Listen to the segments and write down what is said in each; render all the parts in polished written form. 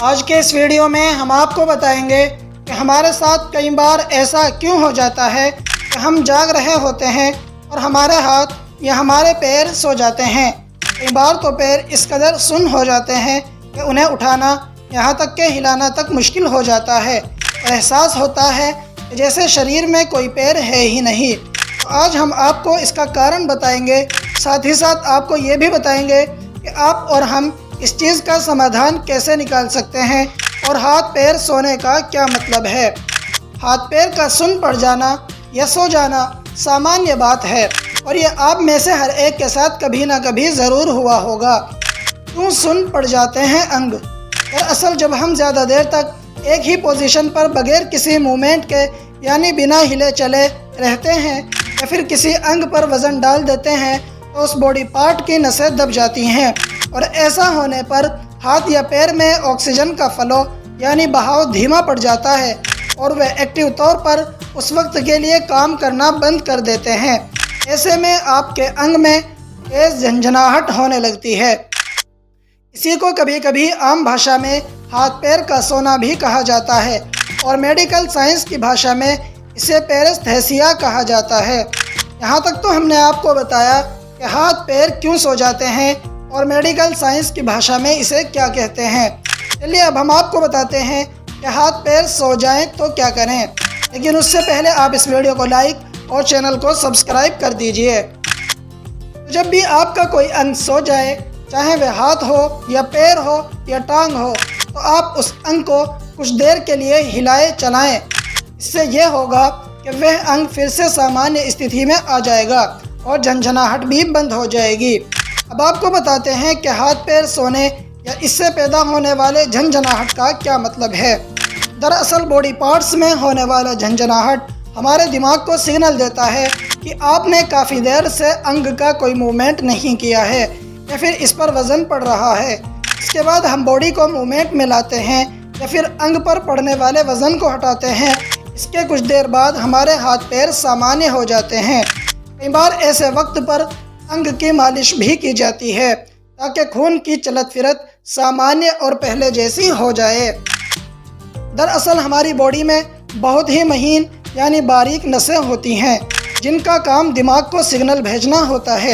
आज के इस वीडियो में हम आपको बताएंगे कि हमारे साथ कई बार ऐसा क्यों हो जाता है कि हम जाग रहे होते हैं और हमारे हाथ या हमारे पैर सो जाते हैं। कई बार तो पैर इस कदर सुन्न हो जाते हैं कि उन्हें उठाना यहाँ तक कि हिलाना तक मुश्किल हो जाता है और एहसास होता है कि जैसे शरीर में कोई पैर है ही नहीं। तो आज हम आपको इसका कारण बताएंगे, साथ ही साथ आपको ये भी बताएंगे कि आप और हम इस चीज़ का समाधान कैसे निकाल सकते हैं और हाथ पैर सोने का क्या मतलब है। हाथ पैर का सुन्न पड़ जाना या सो जाना सामान्य बात है और ये आप में से हर एक के साथ कभी ना कभी ज़रूर हुआ होगा। क्यों सुन्न पड़ जाते हैं अंग? दरअसल जब हम ज़्यादा देर तक एक ही पोजीशन पर बगैर किसी मूवमेंट के यानी बिना हिले चले रहते हैं या फिर किसी अंग पर वज़न डाल देते हैं तो उस बॉडी पार्ट की नसें दब जाती हैं और ऐसा होने पर हाथ या पैर में ऑक्सीजन का फ्लो यानी बहाव धीमा पड़ जाता है और वे एक्टिव तौर पर उस वक्त के लिए काम करना बंद कर देते हैं। ऐसे में आपके अंग में तेज़ झंझनाहट होने लगती है। इसी को कभी कभी आम भाषा में हाथ पैर का सोना भी कहा जाता है और मेडिकल साइंस की भाषा में इसे पैरेस्थेसिया कहा जाता है। यहाँ तक तो हमने आपको बताया कि हाथ पैर क्यों सो जाते हैं और मेडिकल साइंस की भाषा में इसे क्या कहते हैं। चलिए अब हम आपको बताते हैं कि हाथ पैर सो जाएं तो क्या करें, लेकिन उससे पहले आप इस वीडियो को लाइक और चैनल को सब्सक्राइब कर दीजिए। जब भी आपका कोई अंग सो जाए, चाहे वह हाथ हो या पैर हो या टांग हो, तो आप उस अंग को कुछ देर के लिए हिलाए चलाएं। इससे यह होगा कि वह अंग फिर से सामान्य स्थिति में आ जाएगा और झंझनाहट भी बंद हो जाएगी। अब आपको बताते हैं कि हाथ पैर सोने या इससे पैदा होने वाले झंझनाहट का क्या मतलब है। दरअसल बॉडी पार्ट्स में होने वाला झंझनाहट हमारे दिमाग को सिग्नल देता है कि आपने काफ़ी देर से अंग का कोई मूवमेंट नहीं किया है या फिर इस पर वज़न पड़ रहा है। इसके बाद हम बॉडी को मूवमेंट में लाते हैं या फिर अंग पर पड़ने वाले वज़न को हटाते हैं। इसके कुछ देर बाद हमारे हाथ पैर सामान्य हो जाते हैं। कई बार ऐसे वक्त पर अंग की मालिश भी की जाती है ताकि खून की चलत फिरत सामान्य और पहले जैसी हो जाए। दरअसल हमारी बॉडी में बहुत ही महीन यानी बारीक नसें होती हैं जिनका काम दिमाग को सिग्नल भेजना होता है।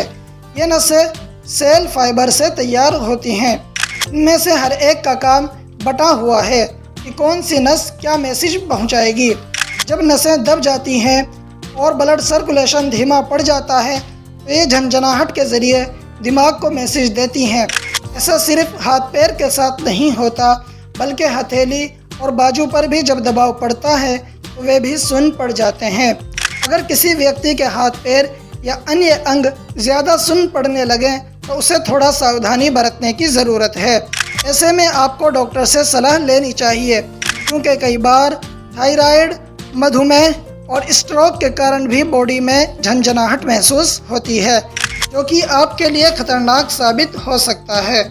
ये नसें सेल फाइबर से तैयार होती हैं। इनमें से हर एक का काम बटा हुआ है कि कौन सी नस क्या मैसेज पहुंचाएगी। जब नसें दब जाती हैं और ब्लड सर्कुलेशन धीमा पड़ जाता है तो ये झंझनाहट के ज़रिए दिमाग को मैसेज देती हैं। ऐसा सिर्फ हाथ पैर के साथ नहीं होता बल्कि हथेली और बाजू पर भी जब दबाव पड़ता है तो वे भी सुन्न पड़ जाते हैं। अगर किसी व्यक्ति के हाथ पैर या अन्य अंग ज़्यादा सुन्न पड़ने लगें तो उसे थोड़ा सावधानी बरतने की ज़रूरत है। ऐसे में आपको डॉक्टर से सलाह लेनी चाहिए क्योंकि कई बार थायराइड, मधुमेह और स्ट्रोक के कारण भी बॉडी में झंझनाहट महसूस होती है जो कि आपके लिए खतरनाक साबित हो सकता है।